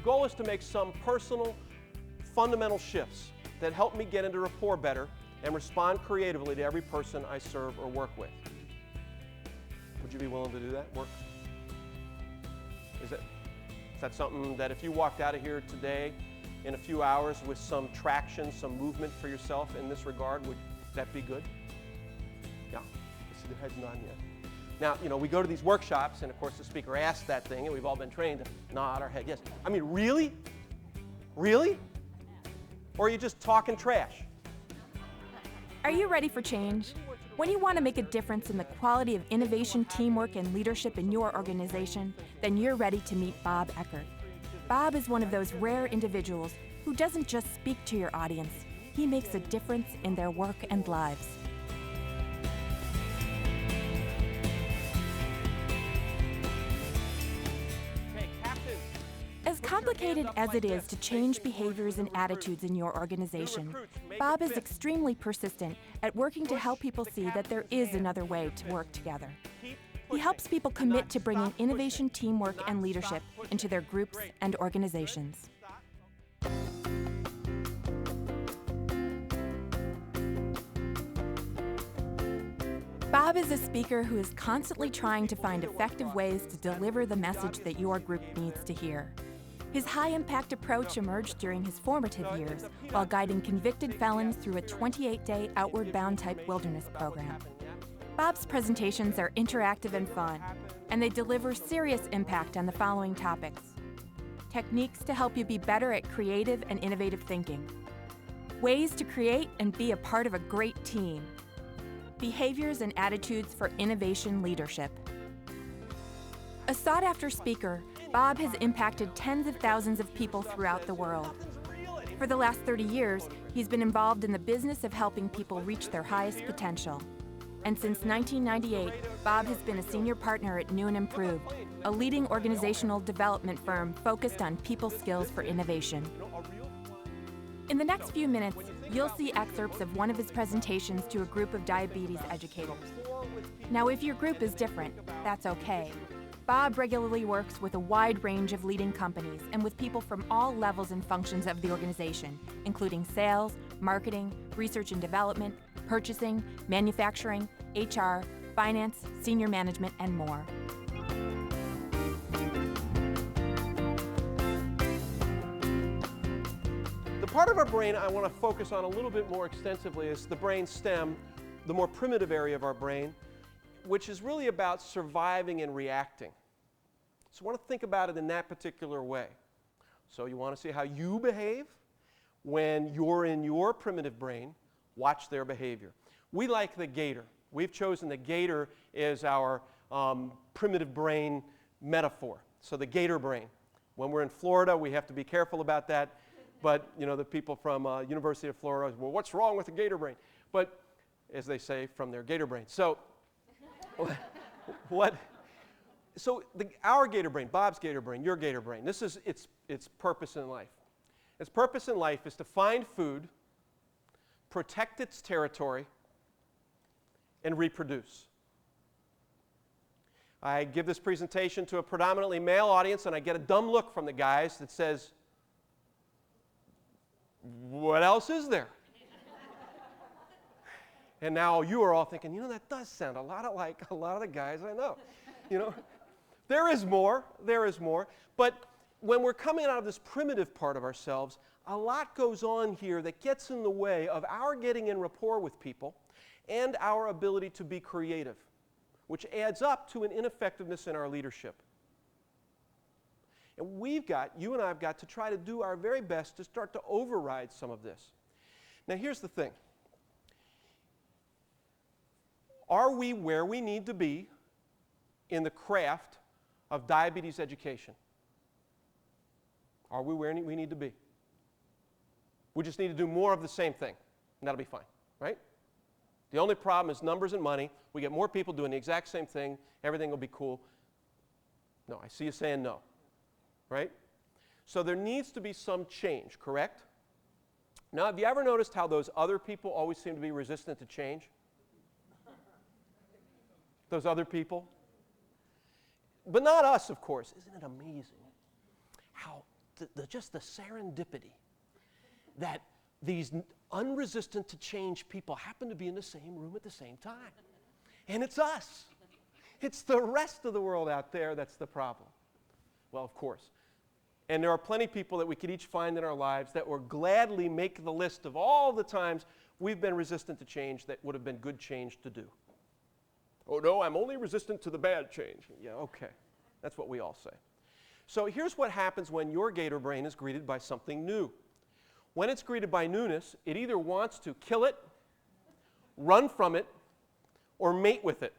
goal is to make some personal, fundamental shifts that help me get into rapport better and respond creatively to every person I serve or work with. Would you be willing to do that work? Is that something that if you walked out of here today in a few hours with some traction, some movement for yourself in this regard, would that be good? Yeah, I see the heads nodding, yeah. Now, we go to these workshops, and of course the speaker asks that thing, and we've all been trained to nod our head yes. I mean, really? Really? Or are you just talking trash? Are you ready for change? When you want to make a difference in the quality of innovation, teamwork, and leadership in your organization, then you're ready to meet Bob Eckert. Bob is one of those rare individuals who doesn't just speak to your audience, he makes a difference in their work and lives. As complicated as it is to change behaviors and attitudes in your organization, Bob is extremely persistent at working to help people see that there is another way to work together. He helps people commit to bringing innovation, teamwork, and leadership into their groups and organizations. Bob is a speaker who is constantly trying to find effective ways to deliver the message that your group needs to hear. His high-impact approach emerged during his formative years while guiding convicted felons through a 28-day outward-bound type wilderness program. Bob's presentations are interactive and fun, and they deliver serious impact on the following topics: techniques to help you be better at creative and innovative thinking, ways to create and be a part of a great team, behaviors and attitudes for innovation leadership. A sought-after speaker, Bob has impacted tens of thousands of people throughout the world. For the last 30 years, he's been involved in the business of helping people reach their highest potential. And since 1998, Bob has been a senior partner at New and Improved, a leading organizational development firm focused on people skills for innovation. In the next few minutes, you'll see excerpts of one of his presentations to a group of diabetes educators. Now, if your group is different, that's okay. Bob regularly works with a wide range of leading companies and with people from all levels and functions of the organization, including sales, marketing, research and development, purchasing, manufacturing, HR, finance, senior management, and more. The part of our brain I want to focus on a little bit more extensively is the brain stem, the more primitive area of our brain, which is really about surviving and reacting. So I want to think about it in that particular way. So you want to see how you behave when you're in your primitive brain. Watch their behavior. We like the gator. We've chosen the gator as our primitive brain metaphor. So the gator brain. When we're in Florida, we have to be careful about that. But the people from University of Florida, well, what's wrong with the gator brain? But as they say, from their gator brain. So our gator brain, Bob's gator brain, your gator brain, this is its purpose in life. Its purpose in life is to find food, protect its territory, and reproduce. I give this presentation to a predominantly male audience, and I get a dumb look from the guys that says, what else is there? And now you are all thinking, that does sound a lot like a lot of the guys I know. There is more. But when we're coming out of this primitive part of ourselves, a lot goes on here that gets in the way of our getting in rapport with people and our ability to be creative, which adds up to an ineffectiveness in our leadership. And you and I have got to try to do our very best to start to override some of this. Now here's the thing. Are we where we need to be in the craft of diabetes education? Are we where we need to be? We just need to do more of the same thing, and that'll be fine, right? The only problem is numbers and money. We get more people doing the exact same thing, everything will be cool. No, I see you saying no, right? So there needs to be some change, correct? Now, have you ever noticed how those other people always seem to be resistant to change? Those other people? But not us, of course. Isn't it amazing how just the serendipity that these unresistant to change people happen to be in the same room at the same time. And it's us. It's the rest of the world out there that's the problem. Well, of course. And there are plenty of people that we could each find in our lives that will gladly make the list of all the times we've been resistant to change that would have been good change to do. Oh no, I'm only resistant to the bad change. Yeah, okay. That's what we all say. So here's what happens when your gator brain is greeted by something new. When it's greeted by newness, it either wants to kill it, run from it, or mate with it.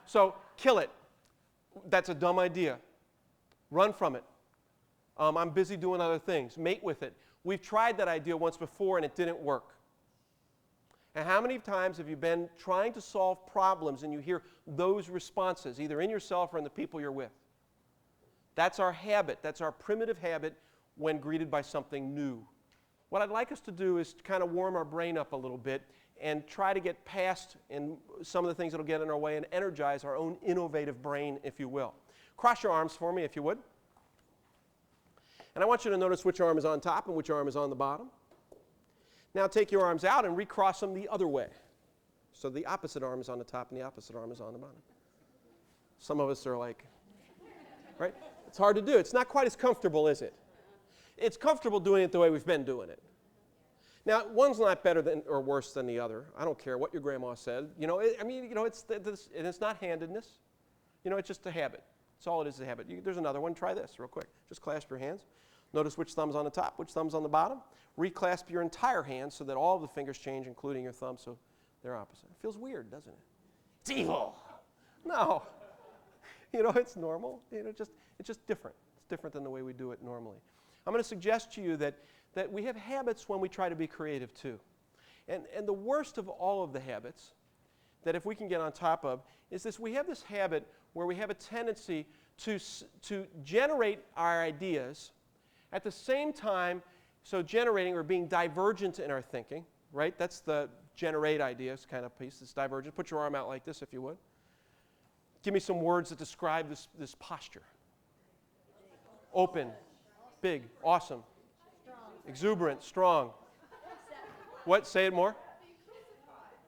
So kill it. That's a dumb idea. Run from it. I'm busy doing other things. Mate with it. We've tried that idea once before and it didn't work. And how many times have you been trying to solve problems and you hear those responses, either in yourself or in the people you're with? That's our habit. That's our primitive habit when greeted by something new. What I'd like us to do is to kind of warm our brain up a little bit and try to get past some of the things that will get in our way and energize our own innovative brain, if you will. Cross your arms for me, if you would. And I want you to notice which arm is on top and which arm is on the bottom. Now take your arms out and recross them the other way. So the opposite arm is on the top and the opposite arm is on the bottom. Some of us are like, right? It's hard to do. It's not quite as comfortable, is it? It's comfortable doing it the way we've been doing it. Now, one's not better than or worse than the other. I don't care what your grandma said. It's not handedness. It's just a habit. That's all it is a habit. There's another one. Try this real quick. Just clasp your hands. Notice which thumb's on the top, which thumb's on the bottom. Reclasp your entire hand so that all of the fingers change, including your thumb, so they're opposite. It feels weird, doesn't it? It's evil. No. It's normal. It's just different. It's different than the way we do it normally. I'm going to suggest to you that we have habits when we try to be creative too. And the worst of all of the habits that if we can get on top of is this: we have this habit where we have a tendency to generate our ideas at the same time, so generating or being divergent in our thinking, right? That's the generate ideas kind of piece, this divergent. Put your arm out like this if you would. Give me some words that describe this posture. Open, big, awesome, exuberant, strong. What? Say it more.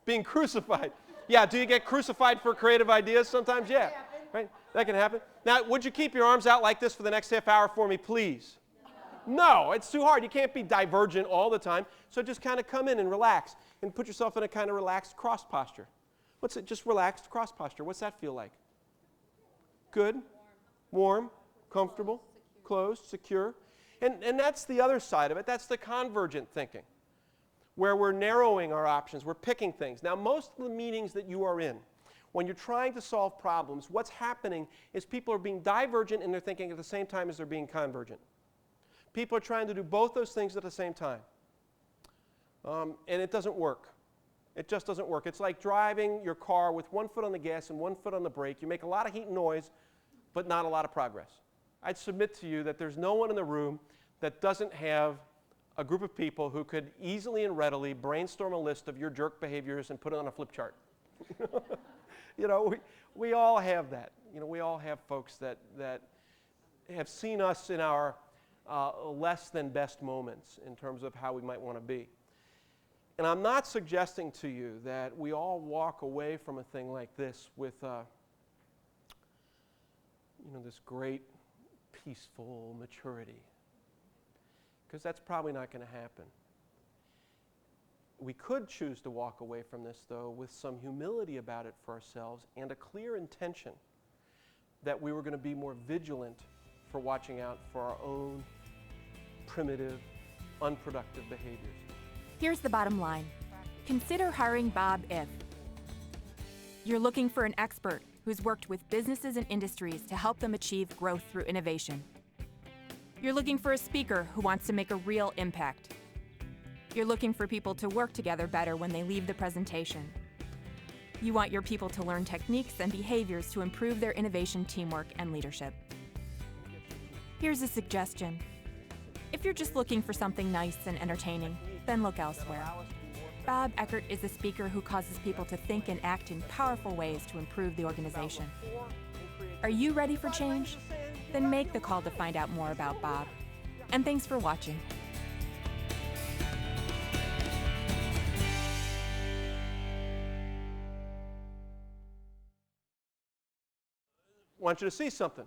Being crucified. Yeah, do you get crucified for creative ideas sometimes? Yeah, right? That can happen. Now, would you keep your arms out like this for the next half hour for me, please? No, it's too hard. You can't be divergent all the time. So just kind of come in and relax and put yourself in a kind of relaxed cross posture. What's it? Just relaxed cross posture. What's that feel like? Good, warm, comfortable, closed, secure. And that's the other side of it. That's the convergent thinking, where we're narrowing our options. We're picking things. Now, most of the meetings that you are in, when you're trying to solve problems, what's happening is people are being divergent in their thinking at the same time as they're being convergent. People are trying to do both those things at the same time. And it doesn't work. It just doesn't work. It's like driving your car with one foot on the gas and one foot on the brake. You make a lot of heat and noise, but not a lot of progress. I'd submit to you that there's no one in the room that doesn't have a group of people who could easily and readily brainstorm a list of your jerk behaviors and put it on a flip chart. We all have that. We all have folks that have seen us in our less than best moments in terms of how we might want to be. And I'm not suggesting to you that we all walk away from a thing like this with this great peaceful maturity, because that's probably not going to happen. We could choose to walk away from this, though, with some humility about it for ourselves and a clear intention that we were going to be more vigilant for watching out for our own primitive, unproductive behaviors. Here's the bottom line. Consider hiring Bob if you're looking for an expert who's worked with businesses and industries to help them achieve growth through innovation. You're looking for a speaker who wants to make a real impact. You're looking for people to work together better when they leave the presentation. You want your people to learn techniques and behaviors to improve their innovation, teamwork, and leadership. Here's a suggestion. If you're just looking for something nice and entertaining, then look elsewhere. Bob Eckert is a speaker who causes people to think and act in powerful ways to improve the organization. Are you ready for change? then make the call to find out more about Bob. And thanks for watching. I want you to see something.